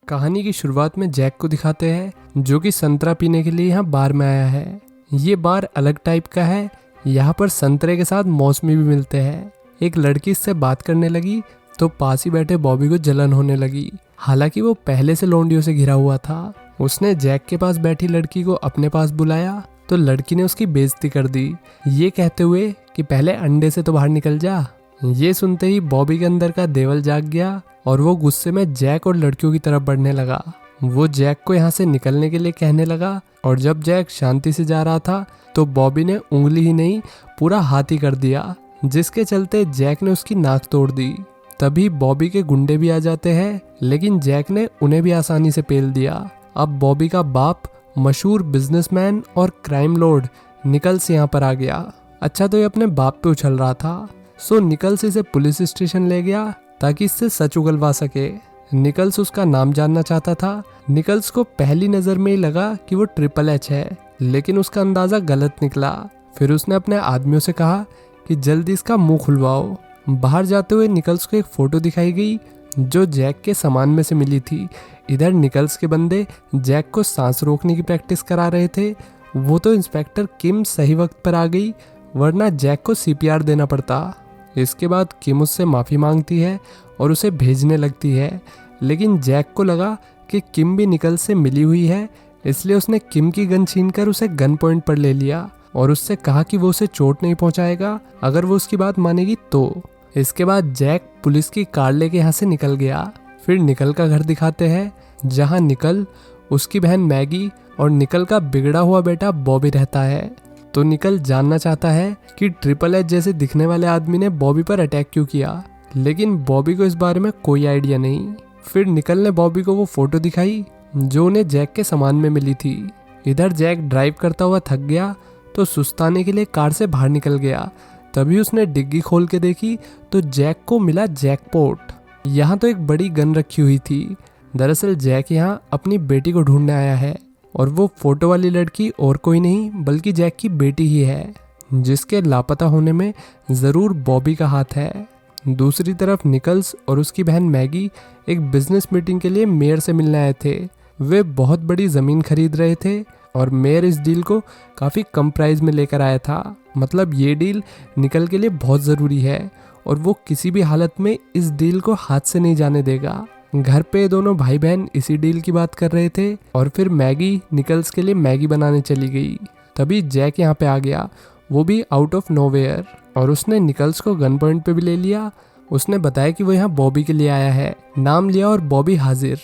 कहानी की शुरुआत में जैक को दिखाते हैं जो कि संतरा पीने के लिए यहाँ बार में आया है। ये बार अलग टाइप का है। यहाँ पर संतरे के साथ मौसमी भी मिलते हैं। एक लड़की इससे बात करने लगी तो पास ही बैठे बॉबी को जलन होने लगी। हालांकि वो पहले से लौंडियों से घिरा हुआ था। उसने जैक के पास बैठी लड़की को अपने पास बुलाया तो लड़की ने उसकी बेइज्जती कर दी, ये कहते हुए कि पहले अंडे से तो बाहर निकल जा। ये सुनते ही बॉबी के अंदर का देवल जाग गया और वो गुस्से में जैक और लड़कियों की तरफ बढ़ने लगा। वो जैक को यहाँ से निकलने के लिए कहने लगा और जब जैक शांति से जा रहा था तो बॉबी ने उंगली ही नहीं पूरा हाथ ही कर दिया, जिसके चलते जैक ने उसकी नाक तोड़ दी। तभी बॉबी के गुंडे भी आ जाते हैं, लेकिन जैक ने उन्हें भी आसानी से पेल दिया। अब बॉबी का बाप मशहूर बिजनेसमैन और क्राइम लॉर्ड निकल्स यहाँ पर आ गया। अच्छा, तो ये अपने बाप पे उछल रहा था, सो निकल्स इसे पुलिस स्टेशन ले गया ताकि इससे सच उगलवा सके। निकल्स उसका नाम जानना चाहता था। निकल्स को पहली नजर में ही लगा कि वो ट्रिपल एच है, लेकिन उसका अंदाजा गलत निकला। फिर उसने अपने आदमियों से कहा कि जल्दी इसका मुंह खुलवाओ। बाहर जाते हुए निकल्स को एक फोटो दिखाई गई जो जैक के सामान में से मिली थी। इधर निकल्स के बंदे जैक को सांस रोकने की प्रैक्टिस करा रहे थे। वो तो इंस्पेक्टर किम सही वक्त पर आ गई, वरना जैक को सीपीआर देना पड़ता। इसके बाद किम उससे माफ़ी मांगती है और उसे भेजने लगती है, लेकिन जैक को लगा कि किम भी निकल्स से मिली हुई है, इसलिए उसने किम की गन छीनकर उसे गन पॉइंट पर ले लिया और उससे कहा कि वो उसे चोट नहीं पहुंचाएगा अगर वो उसकी बात मानेगी तो। इसके बाद जैक पुलिस की कार लेके यहाँ से निकल गया। फिर निकल का घर दिखाते हैं जहाँ निकल, उसकी बहन मैगी और निकल का बिगड़ा हुआ बेटा बॉबी रहता है। तो निकल जानना चाहता है कि ट्रिपल एच जैसे दिखने वाले आदमी ने बॉबी पर अटैक क्यों किया, लेकिन बॉबी को इस बारे में कोई आइडिया नहीं। फिर निकल ने बॉबी को वो फोटो दिखाई जो उन्हें जैक के सामान में मिली थी। इधर जैक ड्राइव करता हुआ थक गया तो सुस्ताने के लिए कार से बाहर निकल गया। तभी उसने डिग्गी खोल के देखी तो जैक को मिला जैकपॉट। यहाँ तो एक बड़ी गन रखी हुई थी। दरअसल जैक यहाँ अपनी बेटी को ढूंढने आया है और वो फोटो वाली लड़की और कोई नहीं बल्कि जैक की बेटी ही है, जिसके लापता होने में ज़रूर बॉबी का हाथ है। दूसरी तरफ निकल्स और उसकी बहन मैगी एक बिजनेस मीटिंग के लिए मेयर से मिलने आए थे। वे बहुत बड़ी ज़मीन खरीद रहे थे और मेयर इस डील को काफ़ी कम प्राइस में लेकर आया था। मतलब ये डील निकल के लिए बहुत ज़रूरी है और वो किसी भी हालत में इस डील को हाथ से नहीं जाने देगा। घर पे दोनों भाई बहन इसी डील की बात कर रहे थे और फिर मैगी निकल्स के लिए मैगी बनाने चली गई। तभी जैक यहाँ पे आ गया, वो भी आउट ऑफ नोवेयर, और उसने निकल्स को गन पॉइंट पे भी ले लिया। उसने बताया कि वो यहाँ बॉबी के लिए आया है, नाम लिया और बॉबी हाजिर।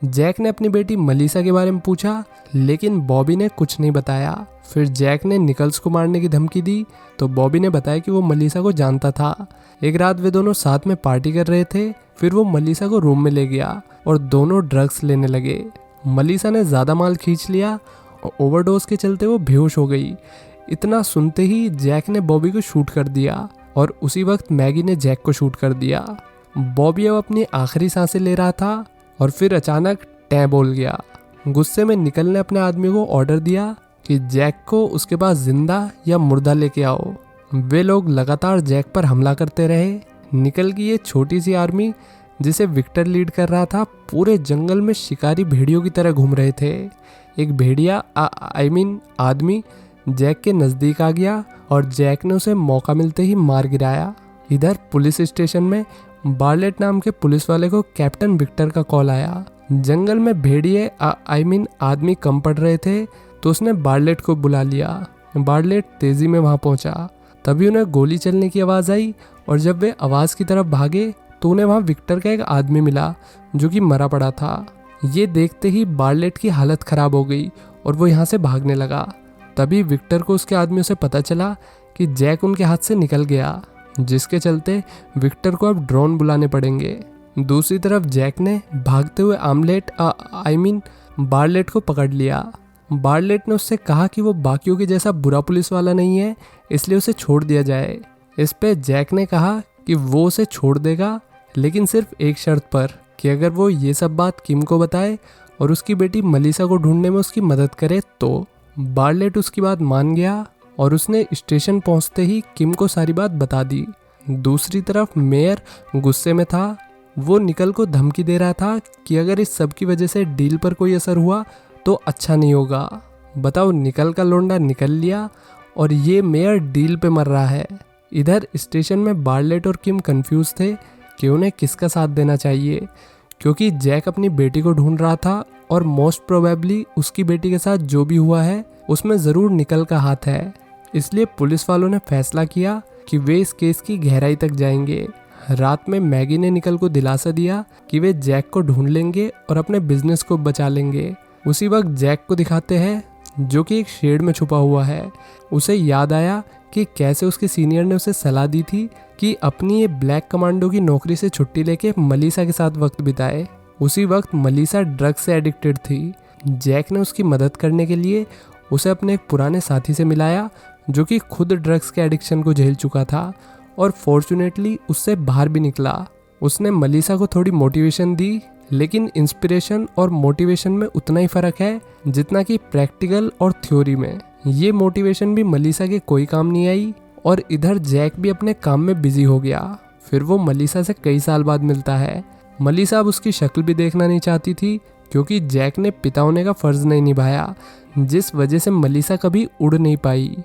जैक ने अपनी बेटी मलीसा के बारे में पूछा, लेकिन बॉबी ने कुछ नहीं बताया। फिर जैक ने निकल्स को मारने की धमकी दी तो बॉबी ने बताया कि वो मलीसा को जानता था। एक रात वे दोनों साथ में पार्टी कर रहे थे। फिर वो मलीसा को रूम में ले गया और दोनों ड्रग्स लेने लगे। मलीसा ने ज़्यादा माल खींच लिया और ओवरडोज के चलते वो बेहोश हो गई। इतना सुनते ही जैक ने बॉबी को शूट कर दिया और उसी वक्त मैगी ने जैक को शूट कर दिया। बॉबी अब अपनी आखिरी सांसें ले रहा था और फिर अचानक टै बोल गया। गुस्से में निकल ने अपने आदमी को ऑर्डर दिया कि जैक को उसके पास जिंदा या मुर्दा लेके आओ। वे लोग लगातार जैक पर हमला करते रहे। निकल की ये छोटी सी आर्मी जिसे विक्टर लीड कर रहा था पूरे जंगल में शिकारी भेड़ियों की तरह घूम रहे थे। एक भेड़िया आदमी जैक के नज़दीक आ गया और जैक ने उसे मौका मिलते ही मार गिराया। इधर पुलिस स्टेशन में बार्लेट नाम के पुलिस वाले को कैप्टन विक्टर का कॉल आया। जंगल में भेड़िए आदमी कम पड़ रहे थे तो उसने बार्लेट को बुला लिया। बार्लेट तेजी में वहां पहुंचा। तभी उन्हें गोली चलने की आवाज़ आई और जब वे आवाज़ की तरफ भागे तो उन्हें वहां विक्टर का एक आदमी मिला जो कि मरा पड़ा था। ये देखते ही बार्लेट की हालत ख़राब हो गई और वो यहाँ से भागने लगा। तभी विक्टर को उसके आदमियों से पता चला कि जैक उनके हाथ से निकल गया, जिसके चलते विक्टर को अब ड्रोन बुलाने पड़ेंगे। दूसरी तरफ जैक ने भागते हुए बार्लेट को पकड़ लिया। बार्लेट ने उससे कहा कि वो बाकियों के जैसा बुरा पुलिस वाला नहीं है, इसलिए उसे छोड़ दिया जाए। इस पे जैक ने कहा कि वो उसे छोड़ देगा, लेकिन सिर्फ एक शर्त पर कि अगर वो ये सब बात किम को बताए और उसकी बेटी मलीसा को ढूंढने में उसकी मदद करे तो। बार्लेट उसकी बात मान गया और उसने स्टेशन पहुंचते ही किम को सारी बात बता दी। दूसरी तरफ मेयर गुस्से में था। वो निकल को धमकी दे रहा था कि अगर इस सब की वजह से डील पर कोई असर हुआ तो अच्छा नहीं होगा। बताओ, निकल का लोंडा निकल लिया और ये मेयर डील पे मर रहा है। इधर स्टेशन में बार्लेट और किम कंफ्यूज थे कि उन्हें किसका साथ देना चाहिए, क्योंकि जैक अपनी बेटी को ढूंढ रहा था और मोस्ट प्रोबेबली उसकी बेटी के साथ जो भी हुआ है उसमें ज़रूर निकल का हाथ है। इसलिए पुलिस वालों ने फैसला किया कि वे इस केस की गहराई तक जाएंगे। रात में मैगी ने निकल को दिलासा दिया कि वे जैक को ढूंढ लेंगे और अपने बिजनेस को बचा लेंगे। उसी वक्त जैक को दिखाते हैं जो कि एक शेड में छुपा हुआ है। उसे याद आया कि कैसे उसके सीनियर ने उसे सलाह दी थी कि अपनी ये ब्लैक कमांडो की नौकरी से छुट्टी लेके मलीसा के साथ वक्त बिताए। उसी वक्त मलीसा ड्रग्स से एडिक्टेड थी। जैक ने उसकी मदद करने के लिए उसे अपने एक पुराने साथी से मिलाया जो कि खुद ड्रग्स के एडिक्शन को झेल चुका था और फॉर्चुनेटली उससे बाहर भी निकला। उसने मलीसा को थोड़ी मोटिवेशन दी, लेकिन इंस्पिरेशन और मोटिवेशन में उतना ही फर्क है जितना कि प्रैक्टिकल और थ्योरी में। ये मोटिवेशन भी मलीसा के कोई काम नहीं आई और इधर जैक भी अपने काम में बिजी हो गया। फिर वो मलीसा से कई साल बाद मिलता है। मलीसा अब उसकी शक्ल भी देखना नहीं चाहती थी क्योंकि जैक ने पिता होने का फर्ज नहीं निभाया, जिस वजह से मलीसा कभी उड़ नहीं पाई।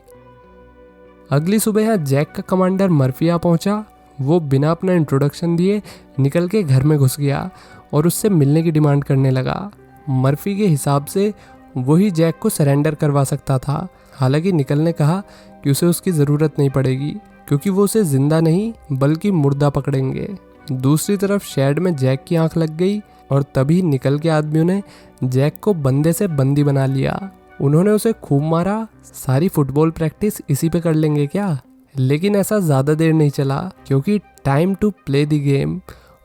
अगली सुबह यहाँ जैक का कमांडर मर्फी आ पहुंचा। वो बिना अपना इंट्रोडक्शन दिए निकल के घर में घुस गया और उससे मिलने की डिमांड करने लगा। मर्फी के हिसाब से वही जैक को सरेंडर करवा सकता था। हालांकि निकल ने कहा कि उसे उसकी ज़रूरत नहीं पड़ेगी क्योंकि वो उसे जिंदा नहीं बल्कि मुर्दा पकड़ेंगे। दूसरी तरफ शेड में जैक की आंख लग गई और तभी निकल के आदमियों ने जैक को बंदे से बंदी बना लिया। उन्होंने उसे खूब मारा। सारी फुटबॉल प्रैक्टिस इसी पे कर लेंगे क्या? लेकिन ऐसा ज़्यादा देर नहीं चला क्योंकि time to play the game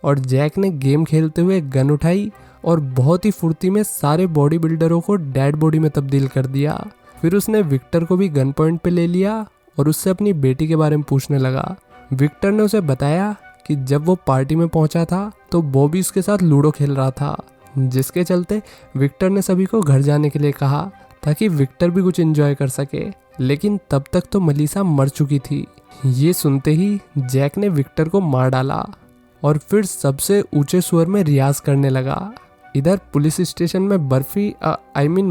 और जैक ने गेम खेलते हुए गन उठाई और बहुत ही फुर्ती में सारे बॉडी बिल्डरों को डेड बॉडी में तब्दील कर दिया। फिर उसने विक्टर को भी गन पॉइंट पे ले लिया और उससे अपनी बेटी के बारे में पूछने लगा। विक्टर ने उसे बताया कि जब वो पार्टी में पहुंचा था तो बॉबी उसके साथ लूडो खेल रहा था, जिसके चलते विक्टर ने सभी को घर जाने के लिए कहा ताकि विक्टर भी कुछ एंजॉय कर सके। लेकिन तब तक तो मलीसा मर चुकी थी। ये सुनते ही जैक ने विक्टर को मार डाला और फिर सबसे ऊंचे स्वर में रियाज करने लगा। इधर पुलिस स्टेशन में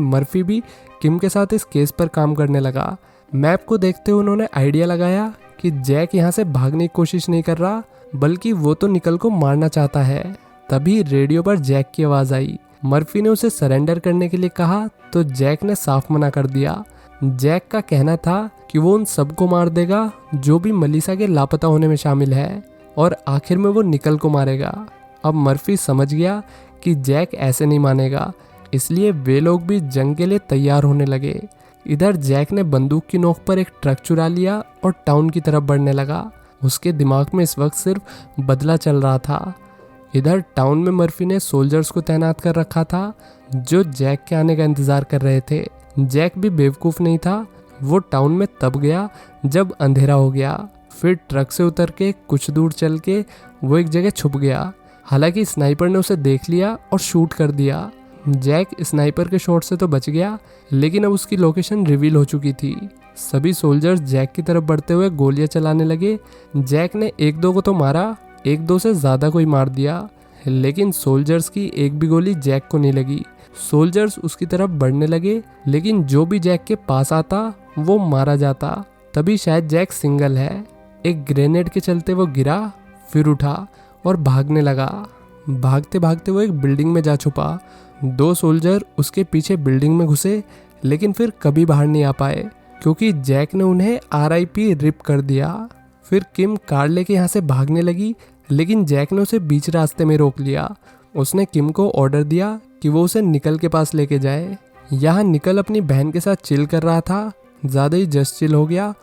मर्फी भी किम के साथ इस केस पर काम करने लगा। मैप को देखते हुए उन्होंने आइडिया लगाया कि जैक यहाँ से भागने की कोशिश नहीं कर रहा बल्कि वो तो निकल को मारना चाहता है। तभी रेडियो पर जैक की आवाज़ आई। मर्फी ने उसे सरेंडर करने के लिए कहा तो जैक ने साफ मना कर दिया। जैक का कहना था कि वो उन सबको मार देगा जो भी मलीसा के लापता होने में शामिल है और आखिर में वो निकल को मारेगा। अब मर्फी समझ गया कि जैक ऐसे नहीं मानेगा, इसलिए वे लोग भी जंग के लिए तैयार होने लगे। इधर जैक ने बंदूक की नोक पर एक ट्रक चुरा लिया और टाउन की तरफ बढ़ने लगा। उसके दिमाग में इस वक्त सिर्फ बदला चल रहा था। इधर टाउन में मर्फी ने सोल्जर्स को तैनात कर रखा था जो जैक के आने का इंतजार कर रहे थे। जैक भी बेवकूफ़ नहीं था। वो टाउन में तब गया जब अंधेरा हो गया। फिर ट्रक से उतर के कुछ दूर चल के वो एक जगह छुप गया। हालांकि स्नाइपर ने उसे देख लिया और शूट कर दिया। जैक स्नाइपर के शॉट से तो बच गया, लेकिन अब उसकी लोकेशन रिवील हो चुकी थी। सभी सोल्जर्स जैक की तरफ बढ़ते हुए गोलियां चलाने लगे। जैक ने एक दो को तो मारा, एक दो से ज़्यादा कोई मार दिया, लेकिन सोल्जर्स की एक भी गोली जैक को नहीं लगी। सोल्जर्स उसकी तरफ बढ़ने लगे, लेकिन जो भी जैक के पास आता वो मारा जाता। तभी शायद जैक सिंगल है। एक ग्रेनेड के चलते वो गिरा, फिर उठा और भागने लगा। भागते भागते वो एक बिल्डिंग में जा छुपा। दो सोल्जर उसके पीछे बिल्डिंग में घुसे, लेकिन फिर कभी बाहर नहीं आ पाए क्योंकि जैक ने उन्हें RIP रिप कर दिया। फिर किम कार लेके यहाँ से भागने लगी, लेकिन जैक ने उसे बीच रास्ते में रोक लिया। उसने किम को ऑर्डर दिया कि वो उसे निकल के पास लेके जाए। यहाँ निकल अपनी बहन के साथ चिल कर रहा था। ज़्यादा ही जस्ट चिल हो गया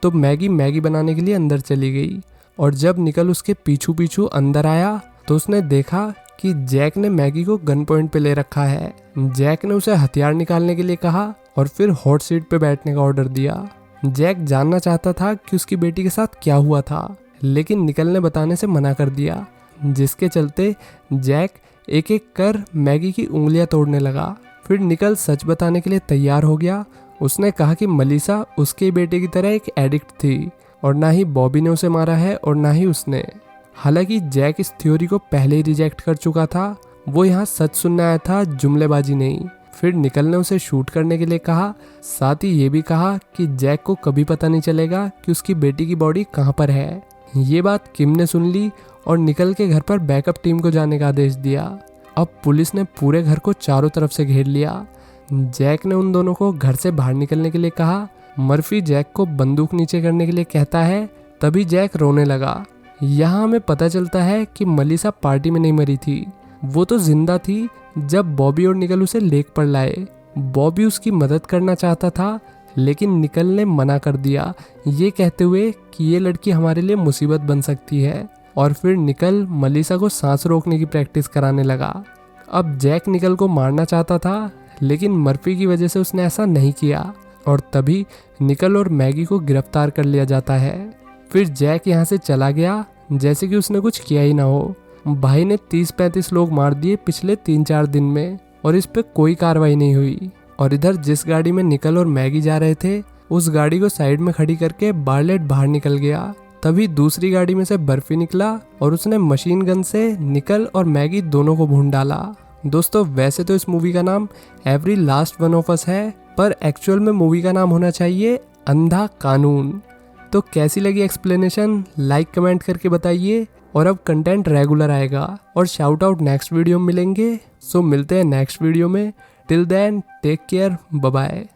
तो मैगी बनाने के लिए अंदर चली गई और जब निकल उसके पीछू पीछू अंदर आया तो उसने देखा कि जैक ने मैगी को गन पॉइंट पे ले रखा है। जैक ने उसे हथियार निकालने के लिए कहा और फिर हॉट सीट पे बैठने का ऑर्डर दिया। जैक जानना चाहता था कि उसकी बेटी के साथ क्या हुआ था, लेकिन निकल ने बताने से मना कर दिया, जिसके चलते जैक एक एक कर मैगी की उंगलियां तोड़ने लगा। फिर निकल सच बताने के लिए तैयार हो गया। उसने कहा कि मलीसा उसके बेटे की तरह एक एडिक्ट थी और ना ही बॉबी ने उसे मारा है और ना ही उसने। हालांकि जैक इस थ्योरी को पहले ही रिजेक्ट कर चुका था। वो यहाँ सच सुनने आया था, जुमलेबाजी नहीं। फिर निकल ने उसे शूट करने के लिए कहा, साथ ही ये भी कहा कि जैक को कभी पता नहीं चलेगा कि उसकी बेटी की बॉडी कहाँ पर है। ये बात किम ने सुन ली और निकल के घर पर बैकअप टीम को जाने का आदेश दिया। अब पुलिस ने पूरे घर को चारों तरफ से घेर लिया। जैक ने उन दोनों को घर से बाहर निकलने के लिए कहा। मर्फी जैक को बंदूक नीचे करने के लिए कहता है, तभी जैक रोने लगा। यहाँ हमें पता चलता है कि मलिसा पार्टी में नहीं मरी थी, वो तो जिंदा थी जब बॉबी और निकल उसे लेक पर लाए। बॉबी उसकी मदद करना चाहता था, लेकिन निकल ने मना कर दिया, ये कहते हुए कि ये लड़की हमारे लिए मुसीबत बन सकती है। और फिर निकल मलिसा को सांस रोकने की प्रैक्टिस कराने लगा। अब जैक निकल को मारना चाहता था, लेकिन मर्फी की वजह से उसने ऐसा नहीं किया और तभी निकल और मैगी को गिरफ्तार कर लिया जाता है। फिर जैक यहाँ से चला गया जैसे कि उसने कुछ किया ही ना हो। भाई ने 30-35 लोग मार दिए पिछले 3-4 दिन में और इस पे कोई कार्रवाई नहीं हुई। और इधर जिस गाड़ी में निकल और मैगी जा रहे थे, उस गाड़ी को साइड में खड़ी करके बार्लेट बाहर निकल गया। तभी दूसरी गाड़ी में से बर्फी निकला और उसने मशीन गन से निकल और मैगी दोनों को भून डाला। दोस्तों, वैसे तो इस मूवी का नाम every last one of us है, पर एक्चुअल में मूवी का नाम होना चाहिए अंधा कानून। तो कैसी लगी एक्सप्लेनेशन, लाइक कमेंट करके बताइए। और अब कंटेंट रेगुलर आएगा और शाउट आउट नेक्स्ट वीडियो में मिलेंगे। सो मिलते हैं नेक्स्ट वीडियो में। Till then take care, bye bye.